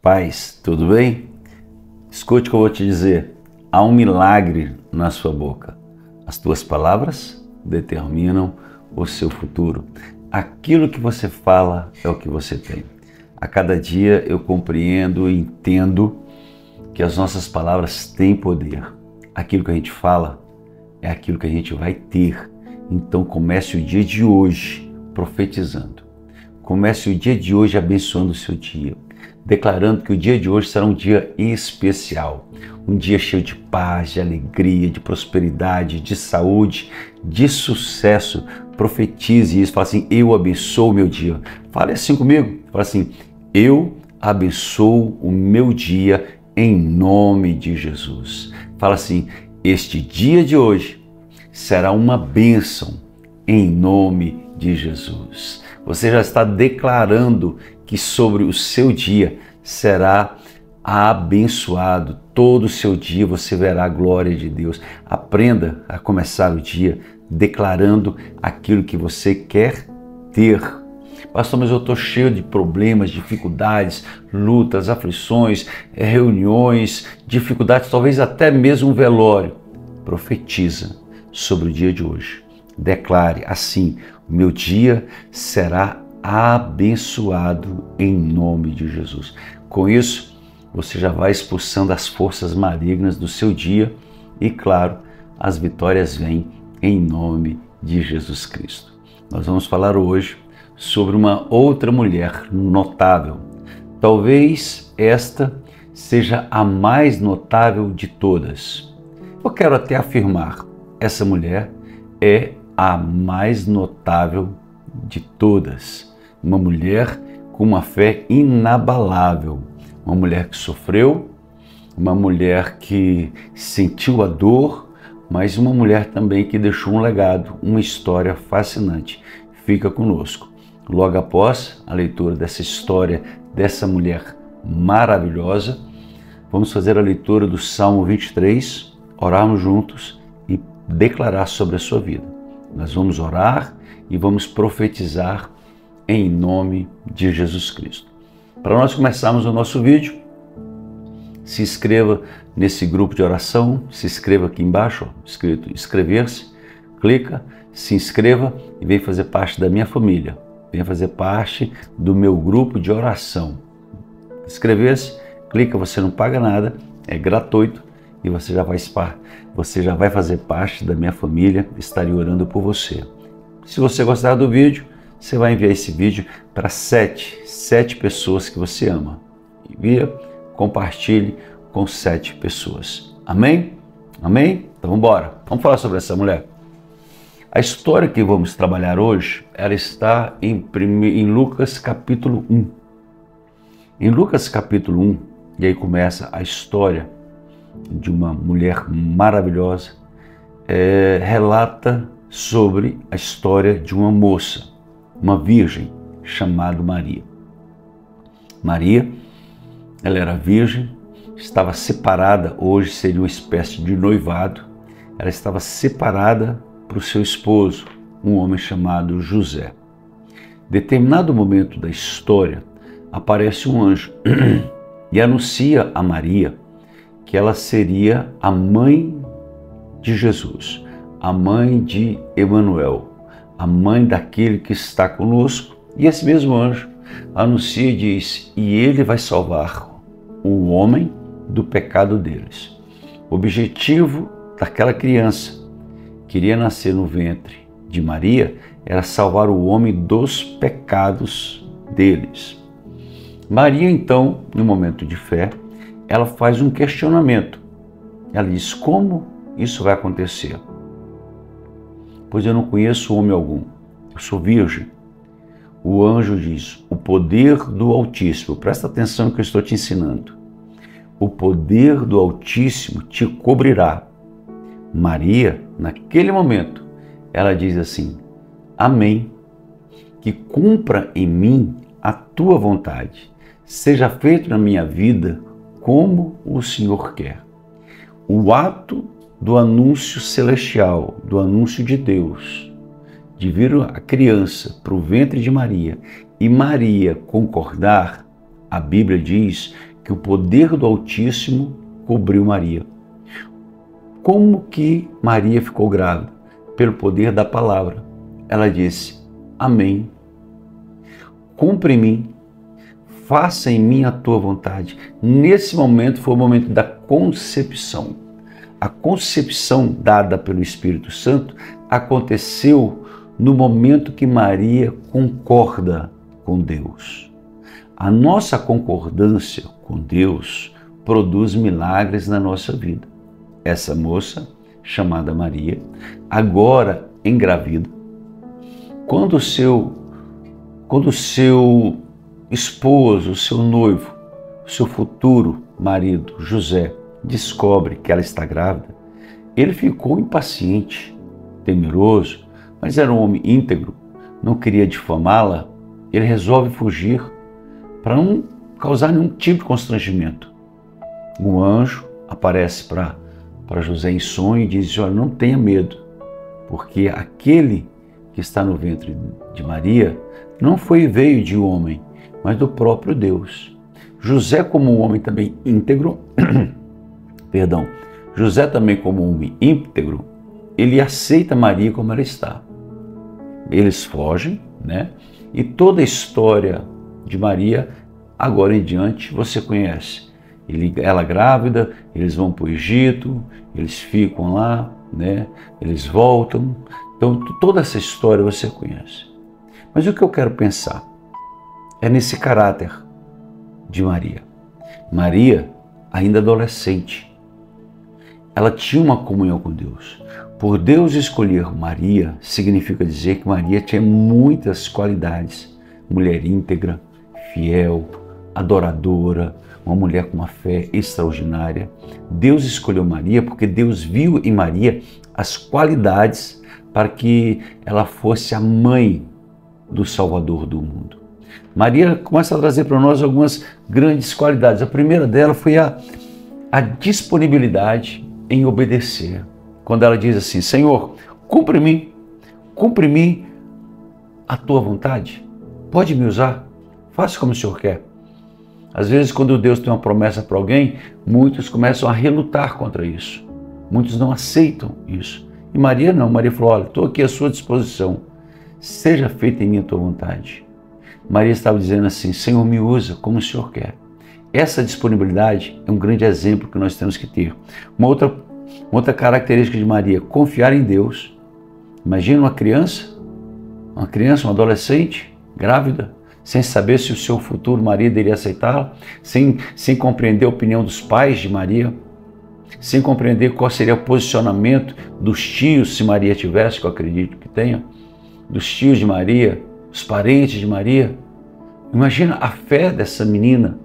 Paz, tudo bem? Escute o que eu vou te dizer. Há um milagre na sua boca. As tuas palavras determinam o seu futuro. Aquilo que você fala é o que você tem. A cada dia eu compreendo e entendo que as nossas palavras têm poder. Aquilo que a gente fala é aquilo que a gente vai ter. Então comece o dia de hoje profetizando. Comece o dia de hoje abençoando o seu dia, declarando que o dia de hoje será um dia especial, um dia cheio de paz, de alegria, de prosperidade, de saúde, de sucesso. Profetize isso, fala assim: eu abençoo o meu dia. Fale assim comigo, fala assim: eu abençoo o meu dia em nome de Jesus. Fala assim: este dia de hoje será uma bênção em nome de Jesus. Você já está declarando que sobre o seu dia será abençoado. Todo o seu dia você verá a glória de Deus. Aprenda a começar o dia declarando aquilo que você quer ter. Pastor, mas eu estou cheio de problemas, dificuldades, lutas, aflições, reuniões, dificuldades, talvez até mesmo um velório. Profetiza sobre o dia de hoje. Declare assim: o meu dia será abençoado em nome de Jesus. Com isso, você já vai expulsando as forças malignas do seu dia e, claro, as vitórias vêm em nome de Jesus Cristo. Nós vamos falar hoje sobre uma outra mulher notável. Talvez esta seja a mais notável de todas. Eu quero até afirmar, essa mulher é a mais notável de todas. Uma mulher com uma fé inabalável, uma mulher que sofreu, uma mulher que sentiu a dor, mas uma mulher também que deixou um legado, uma história fascinante. Fica conosco. Logo após a leitura dessa história, dessa mulher maravilhosa, vamos fazer a leitura do Salmo 23, orarmos juntos e declarar sobre a sua vida. Nós vamos orar e vamos profetizar em nome de Jesus Cristo. Para nós começarmos o nosso vídeo, se inscreva nesse grupo de oração, se inscreva aqui embaixo, escrito inscrever-se, clica, se inscreva e vem fazer parte da minha família, venha fazer parte do meu grupo de oração. Inscrever-se, clica, você não paga nada, é gratuito e você já vai fazer parte da minha família, estarei orando por você. Se você gostar do vídeo, você vai enviar esse vídeo para sete pessoas que você ama. Envia, compartilhe com 7 pessoas. Amém? Amém? Então vamos embora. Vamos falar sobre essa mulher. A história que vamos trabalhar hoje, ela está em Lucas capítulo 1. Em Lucas capítulo 1, e aí começa a história de uma mulher maravilhosa, relata sobre a história de uma moça, uma virgem chamada Maria. Maria, ela era virgem, estava separada, hoje seria uma espécie de noivado, ela estava separada para o seu esposo, um homem chamado José. Determinado momento da história, aparece um anjo e anuncia a Maria que ela seria a mãe de Jesus, a mãe de Emanuel, a mãe daquele que está conosco. E esse mesmo anjo anuncia e diz: e ele vai salvar o homem do pecado deles. O objetivo daquela criança que iria nascer no ventre de Maria era salvar o homem dos pecados deles. Maria, então, no momento de fé, ela faz um questionamento. Ela diz: como isso vai acontecer? Pois eu não conheço homem algum, eu sou virgem. O anjo diz: o poder do Altíssimo, presta atenção no que eu estou te ensinando, o poder do Altíssimo te cobrirá. Maria, naquele momento, ela diz assim: amém, que cumpra em mim a tua vontade, seja feito na minha vida como o Senhor quer. O ato do anúncio celestial, do anúncio de Deus, de vir a criança para o ventre de Maria e Maria concordar, a Bíblia diz que o poder do Altíssimo cobriu Maria. Como que Maria ficou grávida? Pelo poder da palavra. Ela disse: Amém. Cumpre em mim, faça em mim a tua vontade. Nesse momento foi o momento da concepção. A concepção dada pelo Espírito Santo aconteceu no momento que Maria concorda com Deus. A nossa concordância com Deus produz milagres na nossa vida. Essa moça, chamada Maria, agora engravida. Quando o seu esposo, o seu noivo, o seu futuro marido, José, descobre que ela está grávida, ele ficou impaciente, temeroso, mas era um homem íntegro, não queria difamá-la. Ele resolve fugir para não causar nenhum tipo de constrangimento. Um anjo aparece para José em sonho e diz: olha, não tenha medo, porque aquele que está no ventre de Maria não veio de homem, mas do próprio Deus. José, como um homem também íntegro, José também como um homem íntegro, ele aceita Maria como ela está. Eles fogem, né? E toda a história de Maria, agora em diante, você conhece. Ela grávida, eles vão para o Egito, eles ficam lá, né? Eles voltam. Então, toda essa história você conhece. Mas o que eu quero pensar é nesse caráter de Maria. Maria, ainda adolescente, ela tinha uma comunhão com Deus. Por Deus escolher Maria, significa dizer que Maria tinha muitas qualidades. Mulher íntegra, fiel, adoradora, uma mulher com uma fé extraordinária. Deus escolheu Maria porque Deus viu em Maria as qualidades para que ela fosse a mãe do Salvador do mundo. Maria começa a trazer para nós algumas grandes qualidades. A primeira dela foi a disponibilidade em obedecer. Quando ela diz assim: Senhor, cumpre em mim a tua vontade. Pode me usar, faça como o Senhor quer. Às vezes, quando Deus tem uma promessa para alguém, muitos começam a relutar contra isso. Muitos não aceitam isso. E Maria não. Maria falou: olha, estou aqui à sua disposição. Seja feita em mim a tua vontade. Maria estava dizendo assim: Senhor, me usa como o Senhor quer. Essa disponibilidade é um grande exemplo que nós temos que ter. Uma outra característica de Maria: confiar em Deus. Imagina uma criança, um adolescente, grávida, sem saber se o seu futuro marido iria aceitá-la, sem compreender a opinião dos pais de Maria, sem compreender qual seria o posicionamento dos tios, se Maria tivesse, que eu acredito que tenha, dos tios de Maria, os parentes de Maria. Imagina a fé dessa menina,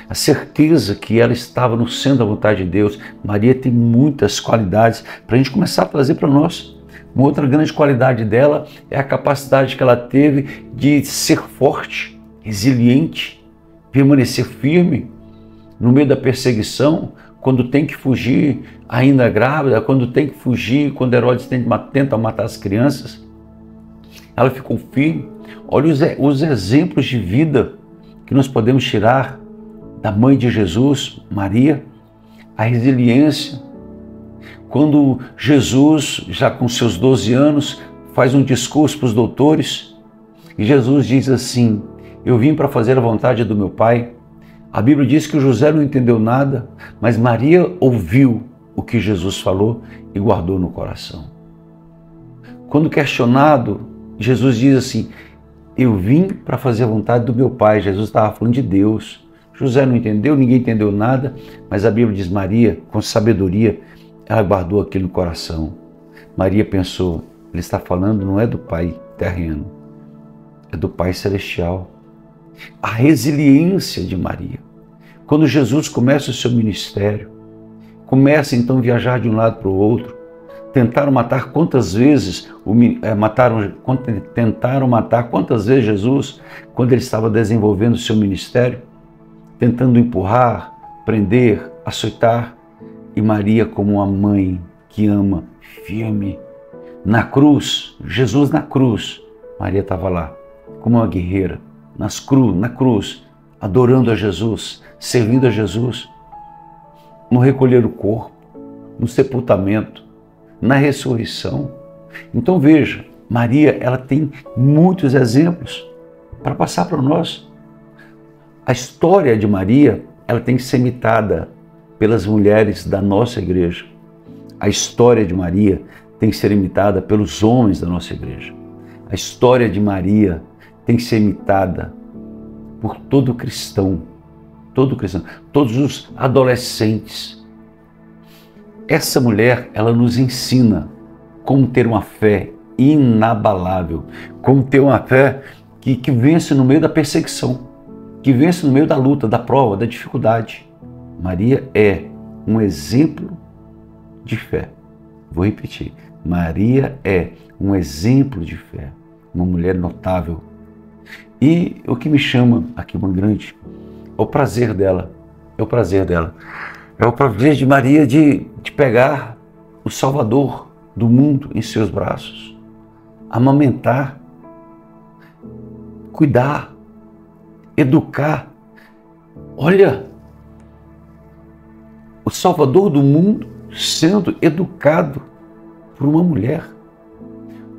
a certeza que ela estava no centro da vontade de Deus. Maria tem muitas qualidades para a gente começar a trazer para nós. Uma outra grande qualidade dela é a capacidade que ela teve de ser forte, resiliente, permanecer firme no meio da perseguição, quando tem que fugir ainda grávida, quando tem que fugir, quando Herodes tenta matar as crianças. Ela ficou firme. Olha os exemplos de vida que nós podemos tirar da mãe de Jesus, Maria, a resiliência. Quando Jesus, já com seus 12 anos, faz um discurso para os doutores, e Jesus diz assim: eu vim para fazer a vontade do meu Pai. A Bíblia diz que o José não entendeu nada, mas Maria ouviu o que Jesus falou e guardou no coração. Quando questionado, Jesus diz assim: eu vim para fazer a vontade do meu Pai. Jesus estava falando de Deus. José não entendeu, ninguém entendeu nada, mas a Bíblia diz: Maria, com sabedoria, ela guardou aquilo no coração. Maria pensou: ele está falando não é do Pai terreno, é do Pai celestial. A resiliência de Maria. Quando Jesus começa o seu ministério, começa então a viajar de um lado para o outro, tentaram matar quantas vezes Jesus, quando ele estava desenvolvendo o seu ministério, tentando empurrar, prender, açoitar. E Maria, como uma mãe que ama, firme, na cruz, Jesus na cruz, Maria estava lá, como uma guerreira, na cruz, adorando a Jesus, servindo a Jesus, no recolher o corpo, no sepultamento, na ressurreição. Então veja, Maria, ela tem muitos exemplos para passar para nós. A história de Maria, ela tem que ser imitada pelas mulheres da nossa igreja. A história de Maria tem que ser imitada pelos homens da nossa igreja. A história de Maria tem que ser imitada por todo cristão, todos os adolescentes. Essa mulher, ela nos ensina como ter uma fé inabalável, como ter uma fé que vence no meio da perseguição, que vence no meio da luta, da prova, da dificuldade. Maria é um exemplo de fé. Vou repetir. Maria é um exemplo de fé, uma mulher notável. E o que me chama aqui, uma grande, é o prazer dela. É o prazer dela. É o prazer de Maria de pegar o Salvador do mundo em seus braços, amamentar, cuidar, educar. Olha, o Salvador do mundo sendo educado por uma mulher.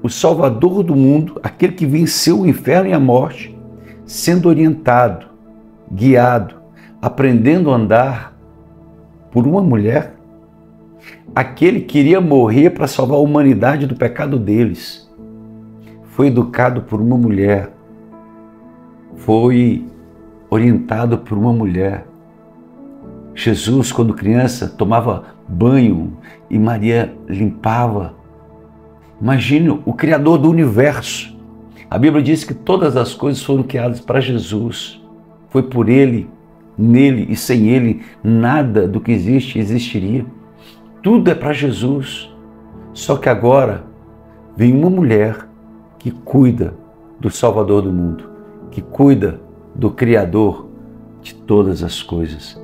O Salvador do mundo, aquele que venceu o inferno e a morte, sendo orientado, guiado, aprendendo a andar por uma mulher. Aquele que iria morrer para salvar a humanidade do pecado deles, foi educado por uma mulher, foi orientado por uma mulher. Jesus, quando criança, tomava banho e Maria limpava. Imagine o Criador do universo. A Bíblia diz que todas as coisas foram criadas para Jesus. Foi por Ele, nele e sem Ele, nada do que existe existiria. Tudo é para Jesus. Só que agora vem uma mulher que cuida do Salvador do mundo, que cuida do Criador de todas as coisas.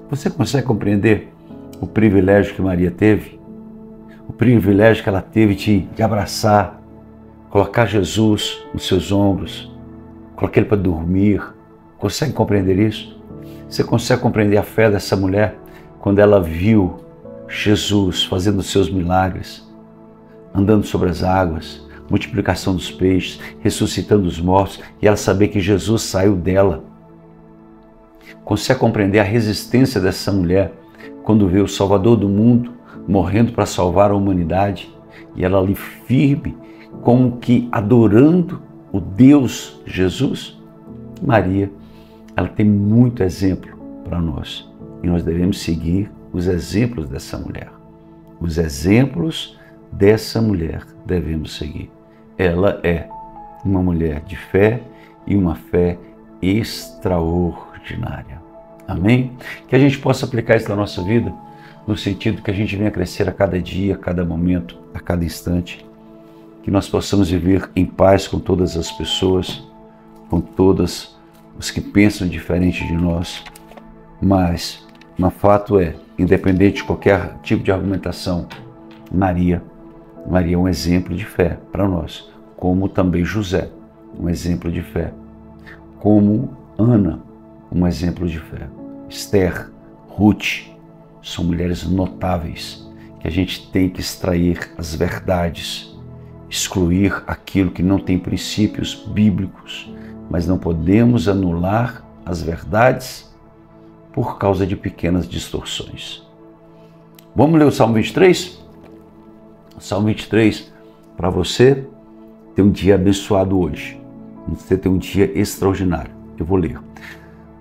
Você consegue compreender o privilégio que Maria teve? O privilégio que ela teve de abraçar, colocar Jesus nos seus ombros, colocar ele para dormir. Consegue compreender isso? Você consegue compreender a fé dessa mulher quando ela viu Jesus fazendo os seus milagres, andando sobre as águas, multiplicação dos peixes, ressuscitando os mortos, e ela saber que Jesus saiu dela? Consegue compreender a resistência dessa mulher quando vê o Salvador do mundo morrendo para salvar a humanidade, e ela ali firme, como que adorando o Deus Jesus? Maria, ela tem muito exemplo para nós, e nós devemos seguir os exemplos dessa mulher. Os exemplos dessa mulher devemos seguir. Ela é uma mulher de fé e uma fé extraordinária. Amém? Que a gente possa aplicar isso na nossa vida, no sentido que a gente venha crescer a cada dia, a cada momento, a cada instante. Que nós possamos viver em paz com todas as pessoas, com todos os que pensam diferente de nós. Mas fato é, independente de qualquer tipo de argumentação, Maria é um exemplo de fé para nós, como também José, um exemplo de fé, como Ana, um exemplo de fé, Esther, Ruth, são mulheres notáveis que a gente tem que extrair as verdades, excluir aquilo que não tem princípios bíblicos, mas não podemos anular as verdades por causa de pequenas distorções. Vamos ler o Salmo 23? O Salmo 23, para você ter um dia abençoado hoje, você ter um dia extraordinário. Eu vou ler.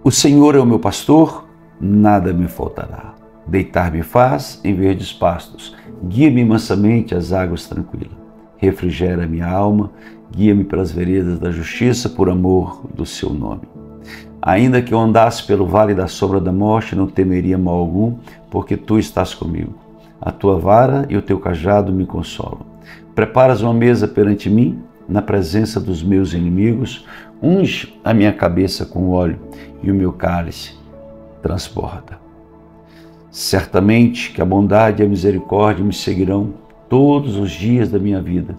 O Senhor é o meu pastor, nada me faltará. Deitar-me faz em verdes pastos, guia-me mansamente às águas tranquilas. Refrigera minha alma, guia-me pelas veredas da justiça por amor do seu nome. Ainda que eu andasse pelo vale da sombra da morte, não temeria mal algum, porque tu estás comigo. A tua vara e o teu cajado me consolam. Preparas uma mesa perante mim, na presença dos meus inimigos, unge a minha cabeça com óleo e o meu cálice transborda. Certamente que a bondade e a misericórdia me seguirão todos os dias da minha vida,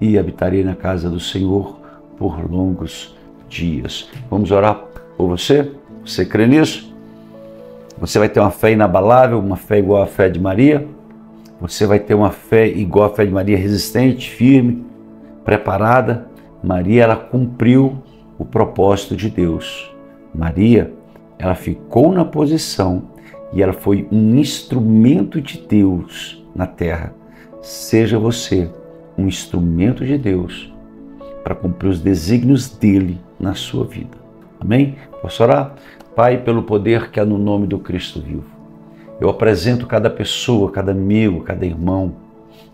e habitarei na casa do Senhor por longos dias. Vamos orar. por você. Você crê nisso? Você vai ter uma fé inabalável, uma fé igual à fé de Maria. Você vai ter uma fé igual à fé de Maria, resistente, firme, preparada. Maria, ela cumpriu o propósito de Deus. Maria, ela ficou na posição e ela foi um instrumento de Deus na terra. Seja você um instrumento de Deus para cumprir os desígnios dele na sua vida. Amém? Posso orar? Pai, pelo poder que há no nome do Cristo vivo, eu apresento cada pessoa, cada amigo, cada irmão,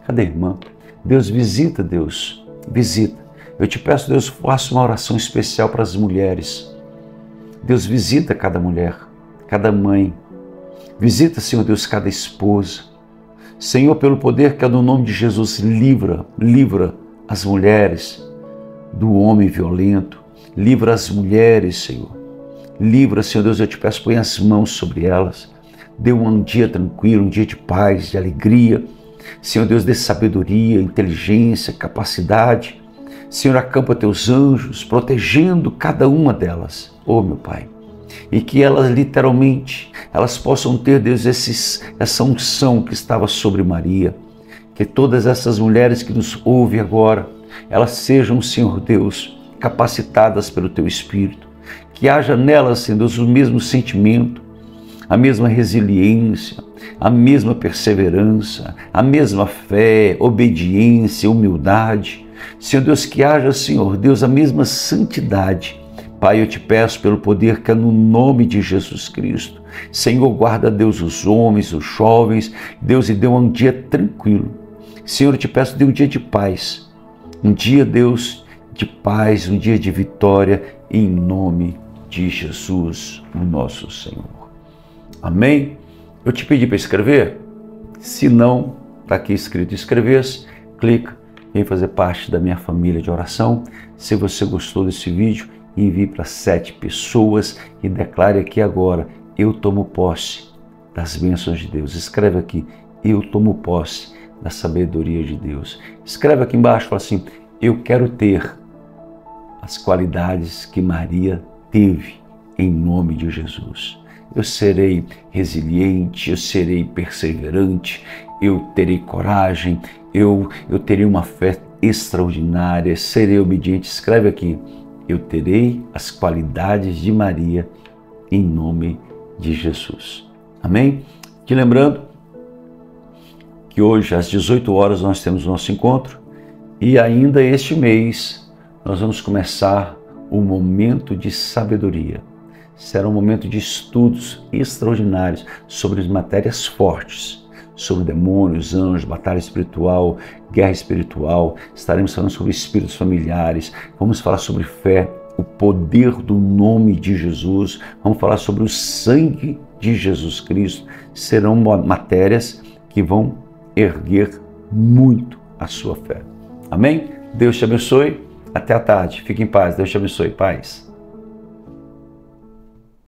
cada irmã. Deus, visita, Deus, visita. Eu te peço, Deus, faça uma oração especial para as mulheres. Deus, visita cada mulher, cada mãe. Visita, Senhor Deus, cada esposa. Senhor, pelo poder que há no nome de Jesus, livra as mulheres do homem violento. Livra as mulheres, Senhor. Livra, Senhor Deus, eu te peço, põe as mãos sobre elas. Dê um dia tranquilo, um dia de paz, de alegria. Senhor Deus, dê sabedoria, inteligência, capacidade. Senhor, acampa teus anjos, protegendo cada uma delas. Oh, meu Pai. E que elas literalmente, elas possam ter, Deus, essa unção que estava sobre Maria. Que todas essas mulheres que nos ouvem agora, elas sejam, Senhor Deus, capacitadas pelo Teu Espírito. Que haja nelas, Senhor Deus, o mesmo sentimento, a mesma resiliência, a mesma perseverança, a mesma fé, obediência, humildade. Senhor Deus, que haja, Senhor Deus, a mesma santidade. Pai, eu te peço pelo poder que é no nome de Jesus Cristo. Senhor, guarda, Deus, os homens, os jovens. Deus, e dê um dia tranquilo. Senhor, eu te peço, dê um dia de paz. Um dia, Deus, de paz, um dia de vitória, em nome de Jesus, o nosso Senhor. Amém? Eu te pedi para escrever? Se não, está aqui escrito inscrever-se, clica em fazer parte da minha família de oração. Se você gostou desse vídeo, envie para 7 pessoas e declare aqui agora: eu tomo posse das bênçãos de Deus. Escreve aqui: eu tomo posse da sabedoria de Deus. Escreve aqui embaixo, fala assim: eu quero ter as qualidades que Maria teve, em nome de Jesus. Eu serei resiliente, eu serei perseverante, eu terei coragem, eu terei uma fé extraordinária, serei obediente. Escreve aqui: eu terei as qualidades de Maria, em nome de Jesus. Amém? Te lembrando que hoje às 18 horas nós temos o nosso encontro e ainda este mês nós vamos começar o momento de sabedoria. Será um momento de estudos extraordinários sobre as matérias fortes, sobre demônios, anjos, batalha espiritual, guerra espiritual. Estaremos falando sobre espíritos familiares, vamos falar sobre fé, o poder do nome de Jesus, vamos falar sobre o sangue de Jesus Cristo. Serão matérias que vão erguer muito a sua fé. Amém? Deus te abençoe. Até a tarde. Fique em paz. Deus te abençoe. Paz.